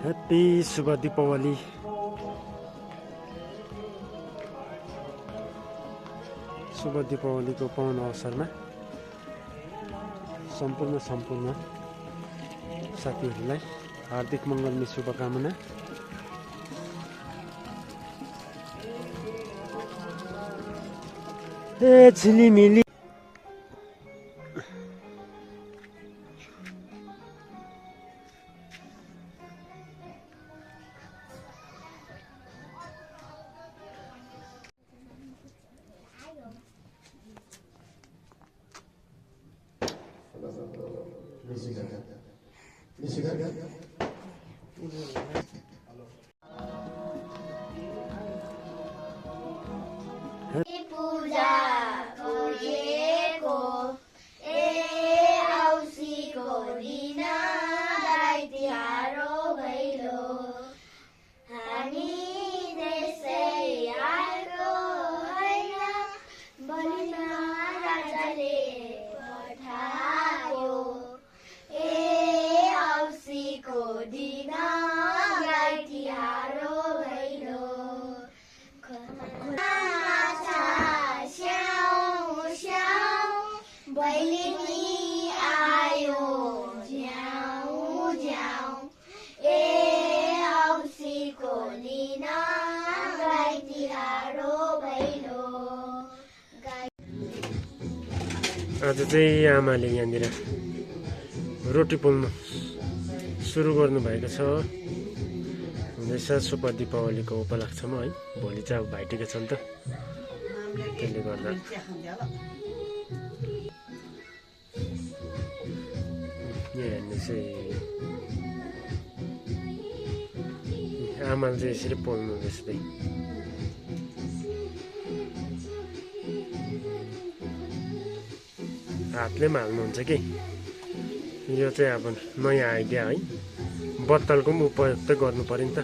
Happy शुभ दीपावली। शुभ दीपावलीको पावन अवसरमा सम्पूर्ण साथीहरूलाई हार्दिक मङ्गलमय शुभकामना। ए झिलिमिली पूजा खोजेको औँसीको दिन गाई तिहार भैलो हामी देशै आएको होइन बलिन राजाले पठायो औँसीको दिन गाई तिहार भैलो भैलेनी आयो झ्याउ झ्याउ औँसीको दिन गाई तिहार भैलो। आज चाहिँ आमाले यहाँनिर रोटी पोल्नु सुरु गर्नुभएको छ। हुँदैछ शुभ दीपावलीको उपलक्ष्यमा है। भोलि चाहिँ अब भाइटिका छ नि त, त्यसले गर्दा यहाँ हेर्ने चाहिँ आमाले चाहिँ यसरी पोल्नु हुँदैछ। हातले पनि हाल्नुहुन्छ कि यो चाहिँ अब नयाँ आइडिया है। बत्तलको पनि उपयोग त गर्नु पर्यो नि त।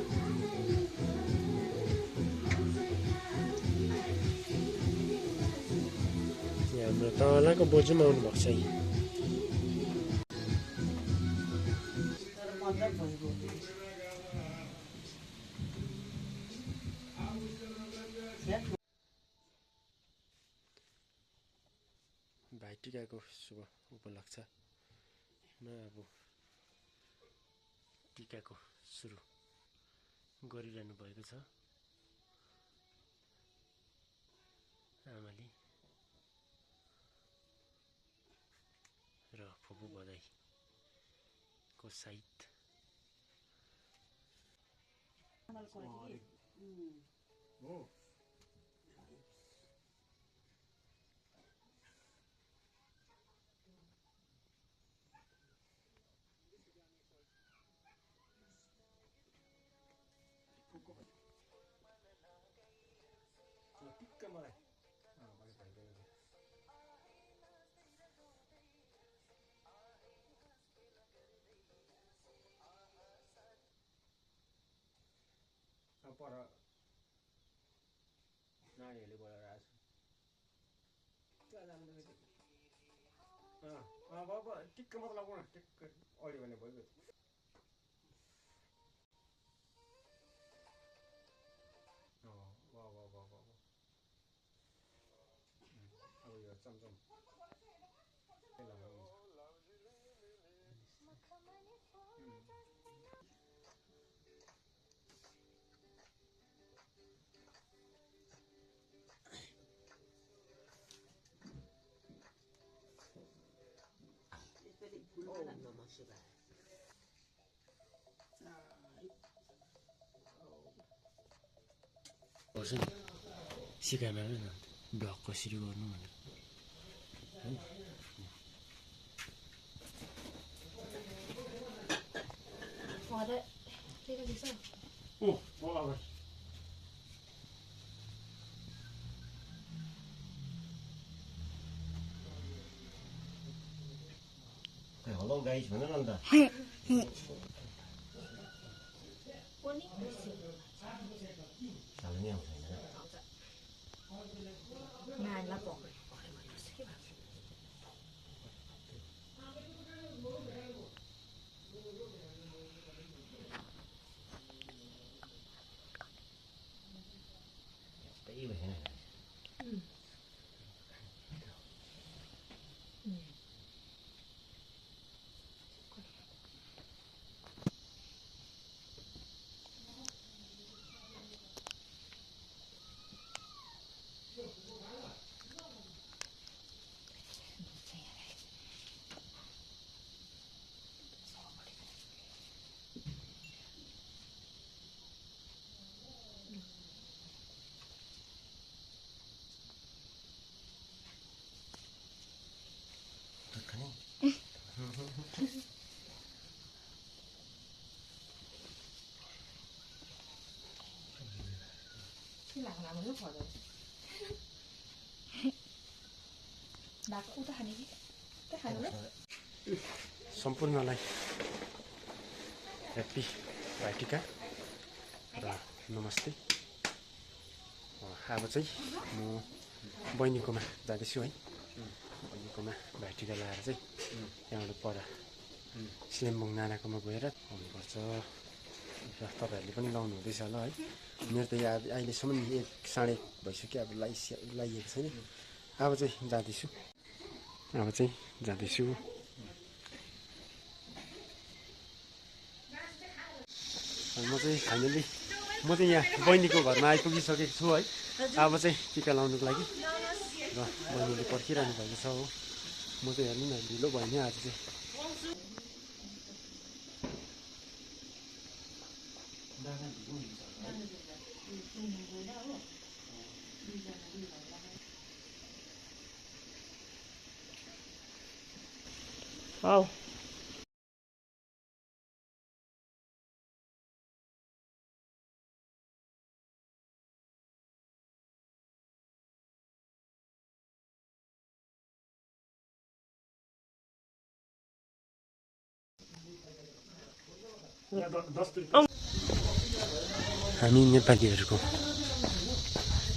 हाम्रो तलको बोजू पनि आउनु भएको छ है। भाइटिकाको शुभ उपलक्ष्यमा अब टिकाको सुरु गरिरहनु भएको छ आमाले र फुपू बधाईको साइड। पर नानीहरूले बोलाएर आएको छ। बाबा टिक्क मात्र लगाउन टिक्क अड्यो भने भइगयो। अब यो चमचम सिकाएन ब्लग कसरी गर्नु भनेर हेलो गाइस भन न अन्त। चाल्नै आउँछ नानीलाई सम्पूर्णलाई ह्याप्पी भाइटिका र नमस्ते। अब चाहिँ म बहिनीकोमा जाँदैछु है। बहिनीकोमा भाइटिका लगाएर चाहिँ त्यहाँबाट पर सिलेम्बुङ नानाकोमा गएर आउनुपर्छ र तपाईँहरूले पनि लाउनु हुँदैछ होला है। मेरो त यहाँ अहिलेसम्म 1 साढे 1 भइसक्यो, अब लगाइएको छैन। अब चाहिँ जाँदैछु। म चाहिँ फाइनली यहाँ बहिनीको घरमा आइपुगिसकेको छु है। अब चाहिँ टिका लाउनुको लागि र बहिनीले पर्खिरहनु भएको छ हो। म चाहिँ हेर्नु न ढिलो भयो नि आज चाहिँ। आऊ हामी नेपालीहरूको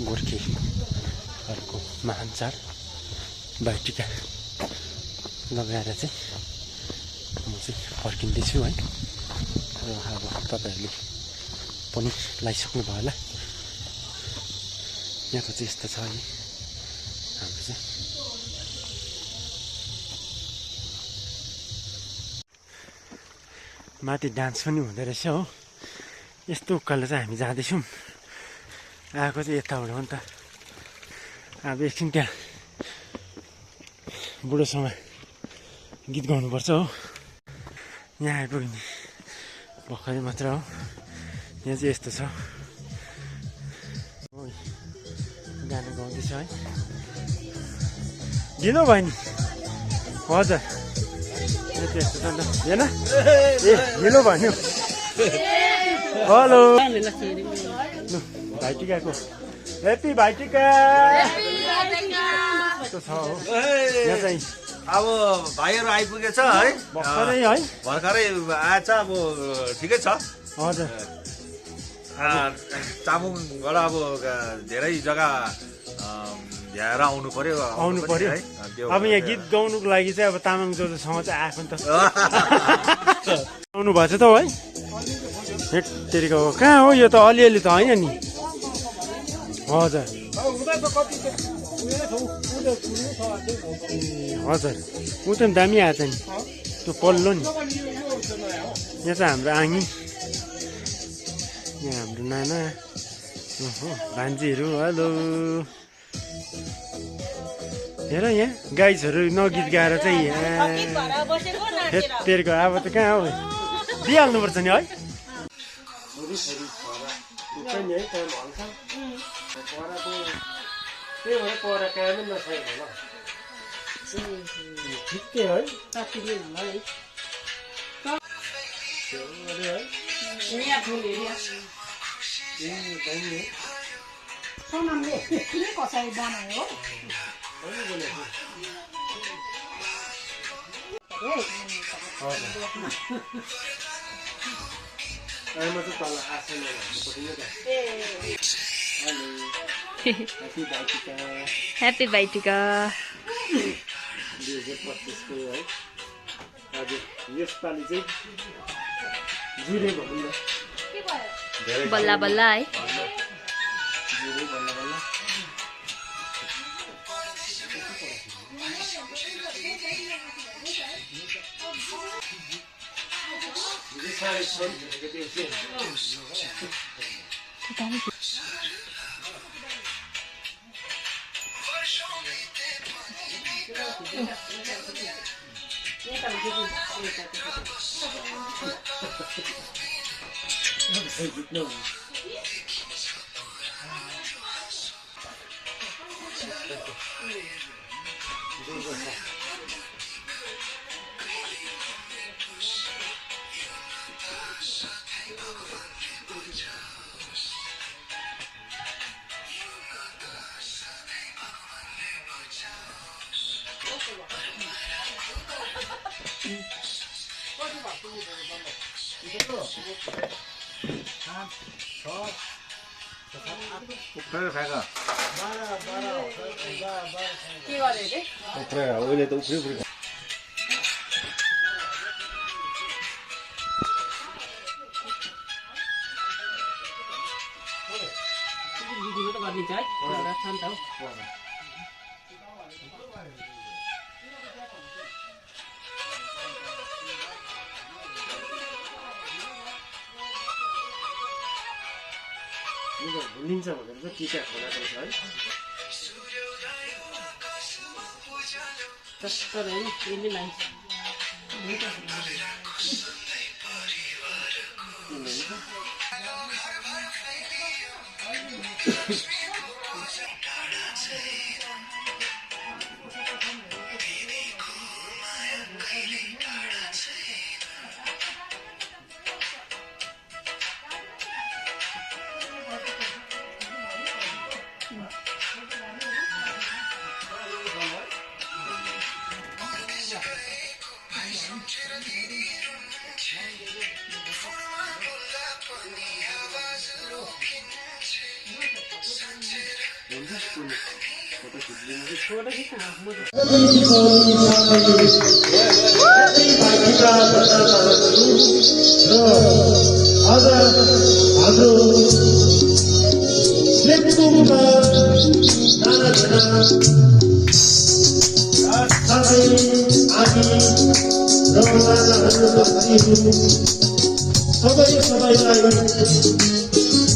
गोर्खेहरूको महान चाड भाइटिका लगाएर चाहिँ म चाहिँ फर्किँदैछु है। र अब तपाईँहरूले पनि लगाइसक्नु भयो होला। यहाँको चाहिँ यस्तो छ है हाम्रो चाहिँ। माथि डान्स पनि हुँदो रहेछ हो। यस्तो उकालो चाहिँ हामी जाँदैछौँ। आएको चाहिँ यताबाट हो नि त। अब एकछिन त्यहाँ बुढोसँग गीत गाउनुपर्छ हो। यहाँ आइपुग्ने भर्खरै मात्र हो। यहाँ चाहिँ यस्तो छ, गाना गाउँदैछ है। ढिलो भयो नि। हजुर यस्तो छ नि त हेर्न। ए ढिलो भयो नि। हेलो भाइटिकाको ह्याप्पी भाइटिका कस्तो छ हो। यहाँ चाहिँ अब भाइहरू आइपुगेछ है। भर्खरै है भर्खरै आएछ। अब ठिकै छ। हजुर चामुङबाट अब धेरै जग्गा ल्याएर आउनु पर्यो है। अब यहाँ गीत गाउनुको लागि चाहिँ अब तामाङ जोजोसँग चाहिँ आएको नि त। आउनु भएको छ त है। हेटेरीको हो कहाँ हो यो त अलिअलि त होइन नि। हजुर हजुर ऊ त दामी आएछ नि त्यो पल्लो नि। यहाँ चाहिँ हाम्रो आङ्गी, यहाँ हाम्रो नाना भान्जीहरू। हेलो हेर यहाँ गाइजहरू नगीत गाएर चाहिँ हेटेरीको अब त कहाँ हो दिइहाल्नुपर्छ नि है। त्यही भएर पर कामै नसकेको होला। ठिकै है कसरी बनायो आमा चाहिँ तल आसन ह्याप्पी भाइटिका 2025 को है। हजुर यसपालि चाहिँ जुरे भनौँ न। बल्ल बल्ल है। जुरे बल्ल बल्ल। उफ्रेर खाएको के गरे रे उफ्रेर उहिले त उफ्री उफ्री लिन्छ भनेर चाहिँ टिका खोलाएको छ है तर होइन यसले लान्छ फोटो खिच्न सबैलाई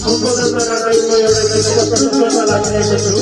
सम्बोधन गर्दै म एउटा प्रश्नका लागि ल्याएको छु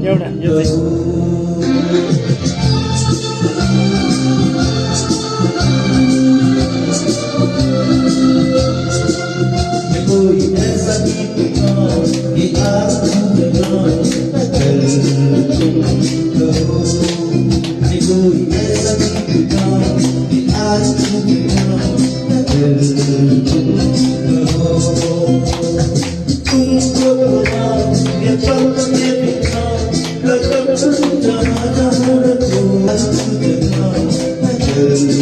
एउटा यो Let's go. दामी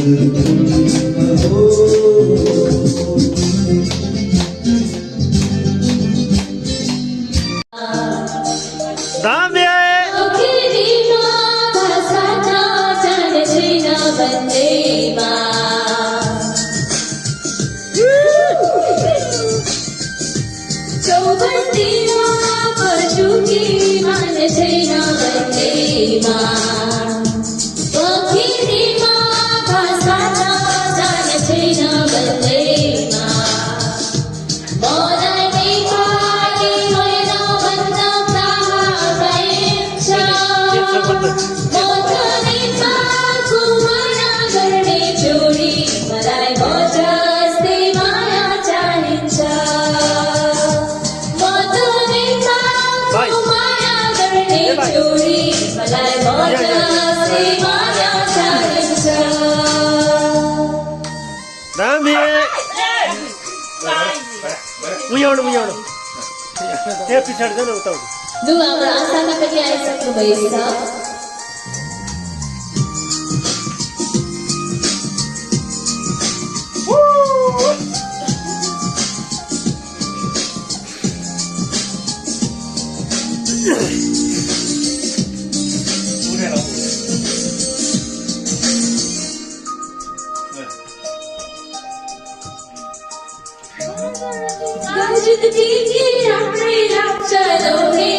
दामी उयाउनु त्यहाँ पछाडि जान उता लु हाम्रो आशामा पनि आइसक्नु भएछ Gajit diki ramre rap chalo he